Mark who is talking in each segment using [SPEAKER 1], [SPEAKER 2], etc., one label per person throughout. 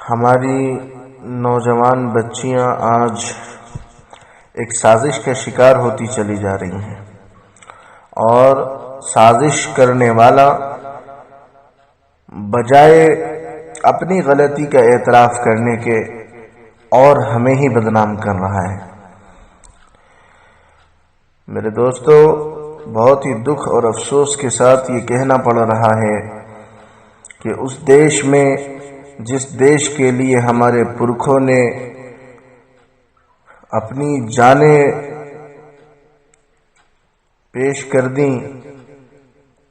[SPEAKER 1] ہماری نوجوان بچیاں آج ایک سازش کا شکار ہوتی چلی جا رہی ہیں، اور سازش کرنے والا بجائے اپنی غلطی کا اعتراف کرنے کے اور ہمیں ہی بدنام کر رہا ہے۔ میرے دوستو، بہت ہی دکھ اور افسوس کے ساتھ یہ کہنا پڑ رہا ہے کہ اس دیش میں، جس دیش کے لیے ہمارے پرکھوں نے اپنی جانیں پیش کر دیں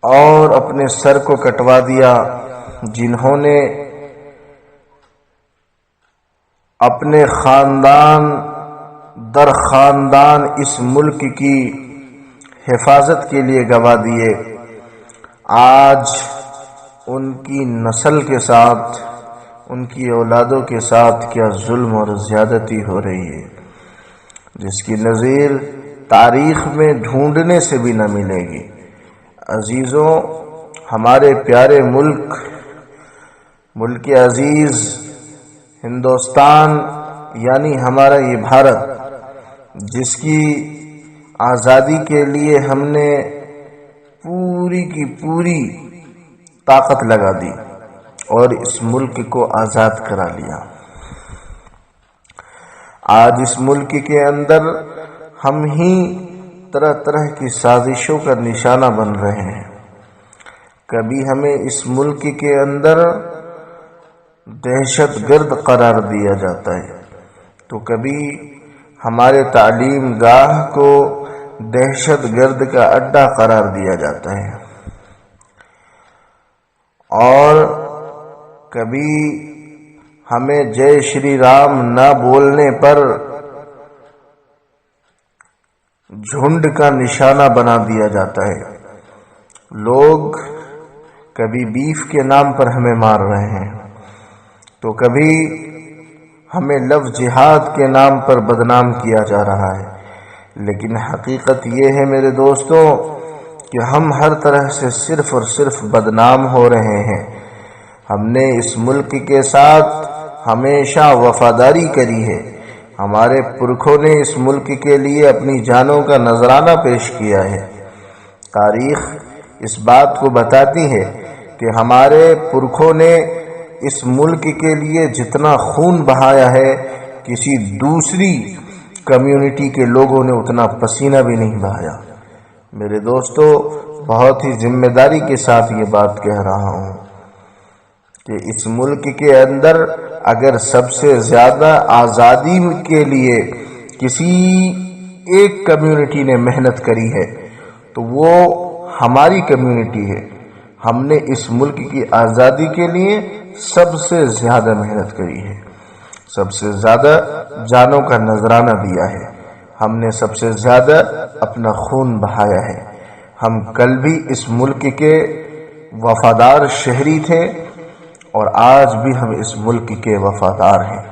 [SPEAKER 1] اور اپنے سر کو کٹوا دیا، جنہوں نے اپنے خاندان در خاندان اس ملک کی حفاظت کے لیے گوا دیے، آج ان کی نسل کے ساتھ، ان کی اولادوں کے ساتھ کیا ظلم اور زیادتی ہو رہی ہے، جس کی نظیر تاریخ میں ڈھونڈنے سے بھی نہ ملے گی۔ عزیزوں، ہمارے پیارے ملک عزیز ہندوستان، یعنی ہمارا یہ بھارت، جس کی آزادی کے لیے ہم نے پوری کی پوری طاقت لگا دی اور اس ملک کو آزاد کرا لیا، آج اس ملک کے اندر ہم ہی طرح طرح کی سازشوں کا نشانہ بن رہے ہیں۔ کبھی ہمیں اس ملک کے اندر دہشت گرد قرار دیا جاتا ہے، تو کبھی ہمارے تعلیم گاہ کو دہشت گرد کا اڈا قرار دیا جاتا ہے، اور کبھی ہمیں جے شری رام نہ بولنے پر جھنڈ کا نشانہ بنا دیا جاتا ہے۔ لوگ کبھی بیف کے نام پر ہمیں مار رہے ہیں، تو کبھی ہمیں لو جہاد کے نام پر بدنام کیا جا رہا ہے۔ لیکن حقیقت یہ ہے میرے دوستوں کہ ہم ہر طرح سے صرف اور صرف بدنام ہو رہے ہیں۔ ہم نے اس ملک کے ساتھ ہمیشہ وفاداری کری ہے، ہمارے پرکھوں نے اس ملک کے لیے اپنی جانوں کا نذرانہ پیش کیا ہے۔ تاریخ اس بات کو بتاتی ہے کہ ہمارے پرکھوں نے اس ملک کے لیے جتنا خون بہایا ہے، کسی دوسری کمیونٹی کے لوگوں نے اتنا پسینہ بھی نہیں بہایا۔ میرے دوستو، بہت ہی ذمہ داری کے ساتھ یہ بات کہہ رہا ہوں کہ اس ملک کے اندر اگر سب سے زیادہ آزادی کے لیے کسی ایک کمیونٹی نے محنت کری ہے تو وہ ہماری کمیونٹی ہے۔ ہم نے اس ملک کی آزادی کے لیے سب سے زیادہ محنت کری ہے، سب سے زیادہ جانوں کا نذرانہ دیا ہے، ہم نے سب سے زیادہ اپنا خون بہایا ہے۔ ہم کل بھی اس ملک کے وفادار شہری تھے اور آج بھی ہم اس ملک کے وفادار ہیں۔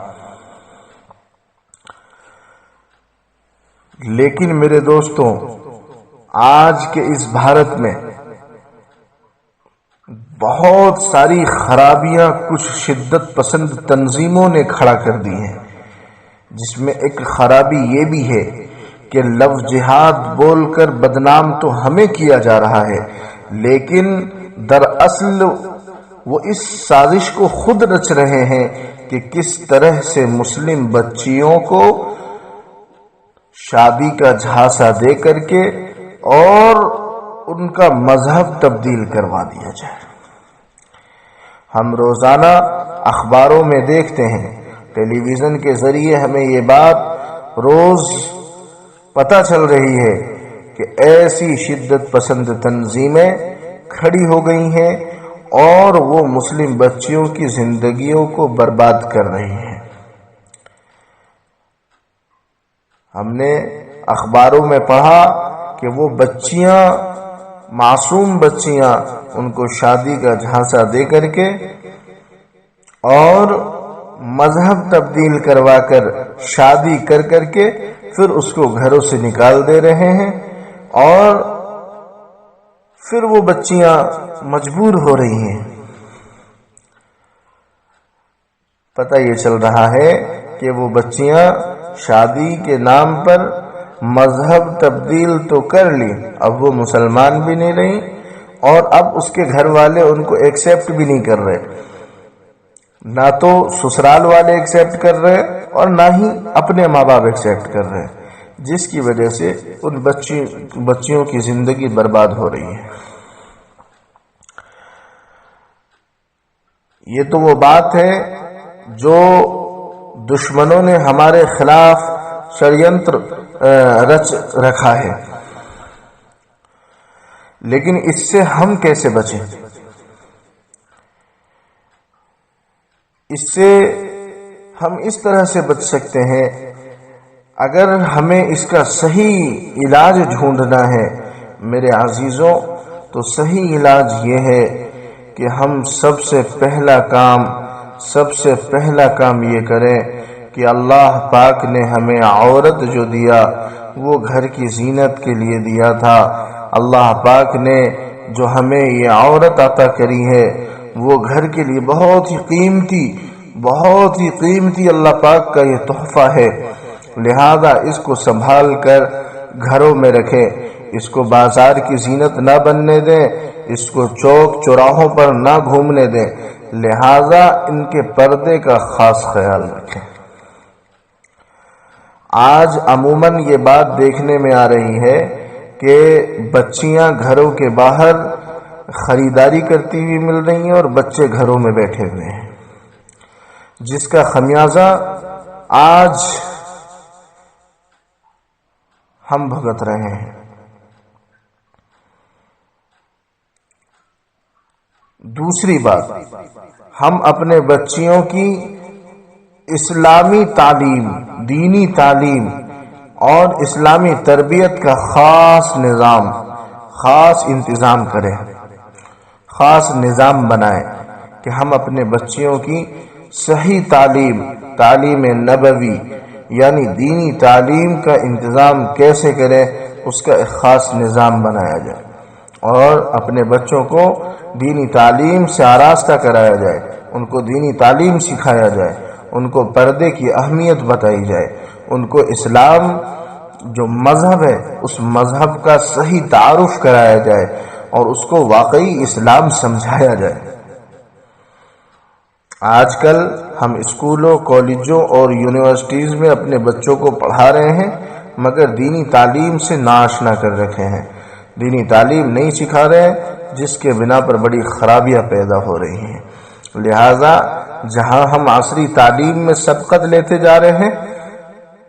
[SPEAKER 1] لیکن میرے دوستوں، آج کے اس بھارت میں بہت ساری خرابیاں کچھ شدت پسند تنظیموں نے کھڑا کر دی ہیں، جس میں ایک خرابی یہ بھی ہے کہ لو جہاد بول کر بدنام تو ہمیں کیا جا رہا ہے، لیکن دراصل وہ اس سازش کو خود رچ رہے ہیں کہ کس طرح سے مسلم بچیوں کو شادی کا جھانسا دے کر کے اور ان کا مذہب تبدیل کروا دیا جائے۔ ہم روزانہ اخباروں میں دیکھتے ہیں، ٹیلی ویژن کے ذریعے ہمیں یہ بات روز پتہ چل رہی ہے کہ ایسی شدت پسند تنظیمیں کھڑی ہو گئی ہیں اور وہ مسلم بچیوں کی زندگیوں کو برباد کر رہی ہیں۔ ہم نے اخباروں میں پڑھا کہ وہ بچیاں، معصوم بچیاں، ان کو شادی کا جھانسا دے کر کے اور مذہب تبدیل کروا کر شادی کر کر کے پھر اس کو گھروں سے نکال دے رہے ہیں، اور پھر وہ بچیاں مجبور ہو رہی ہیں پتہ یہ چل رہا ہے کہ وہ بچیاں شادی کے نام پر مذہب تبدیل تو کر لی، اب وہ مسلمان بھی نہیں رہی، اور اب اس کے گھر والے ان کو ایکسیپٹ بھی نہیں کر رہے، نہ تو سسرال والے ایکسیپٹ کر رہے اور نہ ہی اپنے ماں باپ ایکسیپٹ کر رہے، جس کی وجہ سے ان بچیوں کی زندگی برباد ہو رہی ہے۔ یہ تو وہ بات ہے جو دشمنوں نے ہمارے خلاف شریعنتر رچ رکھا ہے، لیکن اس سے ہم کیسے بچیں؟ اس سے ہم اس طرح سے بچ سکتے ہیں، اگر ہمیں اس کا صحیح علاج ڈھونڈنا ہے میرے عزیزوں، تو صحیح علاج یہ ہے کہ ہم سب سے پہلا کام یہ کریں کہ اللہ پاک نے ہمیں عورت جو دیا وہ گھر کی زینت کے لیے دیا تھا۔ اللہ پاک نے جو ہمیں یہ عورت عطا کری ہے وہ گھر کے لیے بہت ہی قیمتی اللہ پاک کا یہ تحفہ ہے، لہذا اس کو سنبھال کر گھروں میں رکھیں، اس کو بازار کی زینت نہ بننے دیں، اس کو چوک چوراہوں پر نہ گھومنے دیں، لہذا ان کے پردے کا خاص خیال رکھیں۔ آج عموماً یہ بات دیکھنے میں آ رہی ہے کہ بچیاں گھروں کے باہر خریداری کرتی ہوئی مل رہی ہیں اور بچے گھروں میں بیٹھے ہوئے ہیں، جس کا خمیازہ آج ہم بھگت رہے ہیں۔ دوسری بات، ہم اپنے بچیوں کی اسلامی تعلیم، دینی تعلیم اور اسلامی تربیت کا خاص انتظام کریں، خاص نظام بنائیں کہ ہم اپنے بچیوں کی صحیح تعلیم نبوی یعنی دینی تعلیم کا انتظام کیسے کریں، اس کا ایک خاص نظام بنایا جائے اور اپنے بچوں کو دینی تعلیم سے آراستہ کرایا جائے، ان کو دینی تعلیم سکھایا جائے، ان کو پردے کی اہمیت بتائی جائے، ان کو اسلام جو مذہب ہے اس مذہب کا صحیح تعارف کرایا جائے اور اس کو واقعی اسلام سمجھایا جائے۔ آج کل ہم اسکولوں، کالجوں اور یونیورسٹیز میں اپنے بچوں کو پڑھا رہے ہیں مگر دینی تعلیم سے ناآشنا کر رکھے ہیں، دینی تعلیم نہیں سکھا رہے ہیں، جس کے بنا پر بڑی خرابیاں پیدا ہو رہی ہیں۔ لہذا جہاں ہم عصری تعلیم میں سبقت لیتے جا رہے ہیں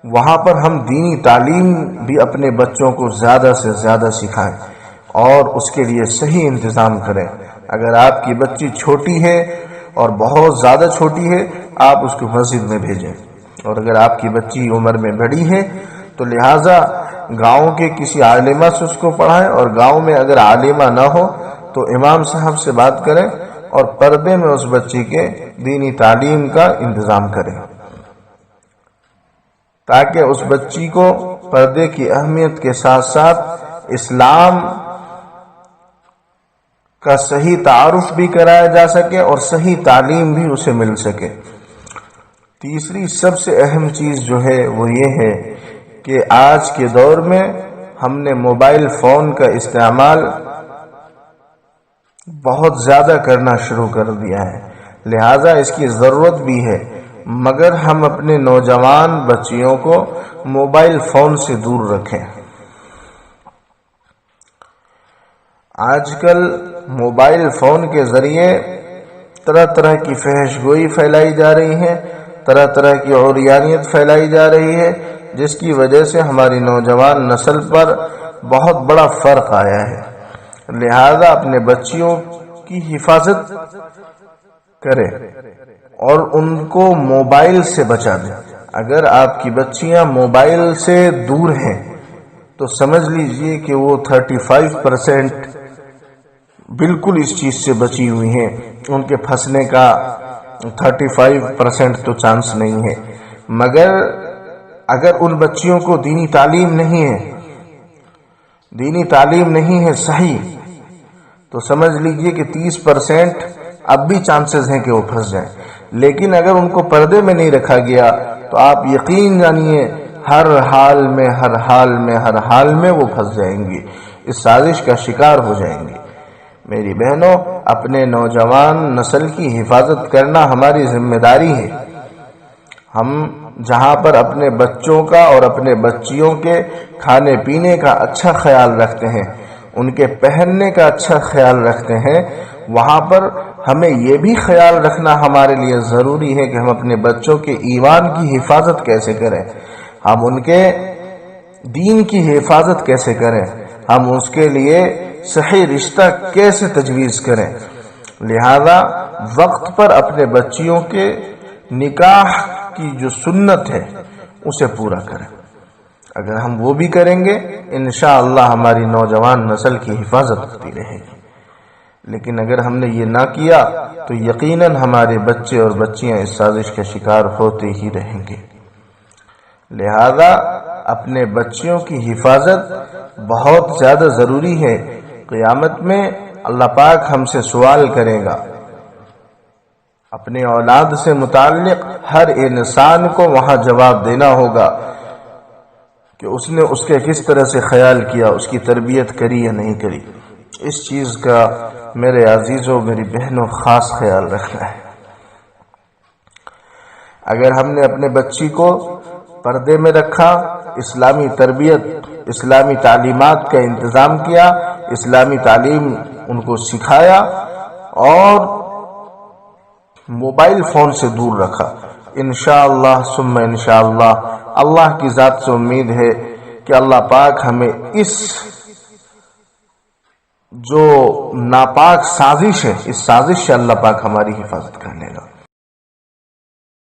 [SPEAKER 1] وہاں پر ہم دینی تعلیم بھی اپنے بچوں کو زیادہ سے زیادہ سکھائیں اور اس کے لیے صحیح انتظام کریں۔ اگر آپ کی بچی چھوٹی ہے اور بہت زیادہ چھوٹی ہے آپ اس کو مسجد میں بھیجیں، اور اگر آپ کی بچی عمر میں بڑی ہے تو لہٰذا گاؤں کے کسی عالمہ سے اس کو پڑھائیں، اور گاؤں میں اگر عالمہ نہ ہو تو امام صاحب سے بات کریں اور پردے میں اس بچی کے دینی تعلیم کا انتظام کریں تاکہ اس بچی کو پردے کی اہمیت کے ساتھ ساتھ اسلام کا صحیح تعارف بھی کرایا جا سکے اور صحیح تعلیم بھی اسے مل سکے۔ تیسری سب سے اہم چیز جو ہے وہ یہ ہے کہ آج کے دور میں ہم نے موبائل فون کا استعمال بہت زیادہ کرنا شروع کر دیا ہے، لہذا اس کی ضرورت بھی ہے، مگر ہم اپنے نوجوان بچیوں کو موبائل فون سے دور رکھیں۔ آج کل موبائل فون کے ذریعے طرح طرح کی فحش گوئی پھیلائی جا رہی ہے، طرح طرح کی عریانیت پھیلائی جا رہی ہے، جس کی وجہ سے ہماری نوجوان نسل پر بہت بڑا فرق آیا ہے۔ لہذا اپنے بچیوں کی حفاظت کریں اور ان کو موبائل سے بچا دیں۔ اگر آپ کی بچیاں موبائل سے دور ہیں تو سمجھ لیجئے کہ وہ 35% بالکل اس چیز سے بچی ہوئی ہیں، ان کے پھنسنے کا 35% تو چانس نہیں ہے۔ مگر اگر ان بچیوں کو دینی تعلیم نہیں ہے صحیح، تو سمجھ لیجئے کہ 30% اب بھی چانسز ہیں کہ وہ پھنس جائیں۔ لیکن اگر ان کو پردے میں نہیں رکھا گیا تو آپ یقین جانیے ہر حال میں وہ پھنس جائیں گی، اس سازش کا شکار ہو جائیں گی۔ میری بہنوں، اپنے نوجوان نسل کی حفاظت کرنا ہماری ذمہ داری ہے۔ ہم جہاں پر اپنے بچوں کا اور اپنے بچیوں کے کھانے پینے کا اچھا خیال رکھتے ہیں، ان کے پہننے کا اچھا خیال رکھتے ہیں، وہاں پر ہمیں یہ بھی خیال رکھنا ہمارے لیے ضروری ہے کہ ہم اپنے بچوں کے ایمان کی حفاظت کیسے کریں، ہم ان کے دین کی حفاظت کیسے کریں، ہم اس کے لیے صحیح رشتہ کیسے تجویز کریں۔ لہذا وقت پر اپنے بچیوں کے نکاح کی جو سنت ہے اسے پورا کریں۔ اگر ہم وہ بھی کریں گے انشاءاللہ ہماری نوجوان نسل کی حفاظت ہوتی رہے گی، لیکن اگر ہم نے یہ نہ کیا تو یقیناً ہمارے بچے اور بچیاں اس سازش کا شکار ہوتے ہی رہیں گے۔ لہذا اپنے بچیوں کی حفاظت بہت زیادہ ضروری ہے۔ قیامت میں اللہ پاک ہم سے سوال کرے گا، اپنے اولاد سے متعلق ہر انسان کو وہاں جواب دینا ہوگا کہ اس نے اس کے کس طرح سے خیال کیا، اس کی تربیت کری یا نہیں کری۔ اس چیز کا میرے عزیزوں، میری بہنوں، خاص خیال رکھنا ہے۔ اگر ہم نے اپنے بچی کو پردے میں رکھا، اسلامی تربیت، اسلامی تعلیمات کا انتظام کیا، اسلامی تعلیم ان کو سکھایا اور موبائل فون سے دور رکھا، انشاءاللہ ثم انشاءاللہ اللہ کی ذات سے امید ہے کہ اللہ پاک ہمیں اس جو ناپاک سازش ہے، اس سازش سے اللہ پاک ہماری حفاظت کر لے گا۔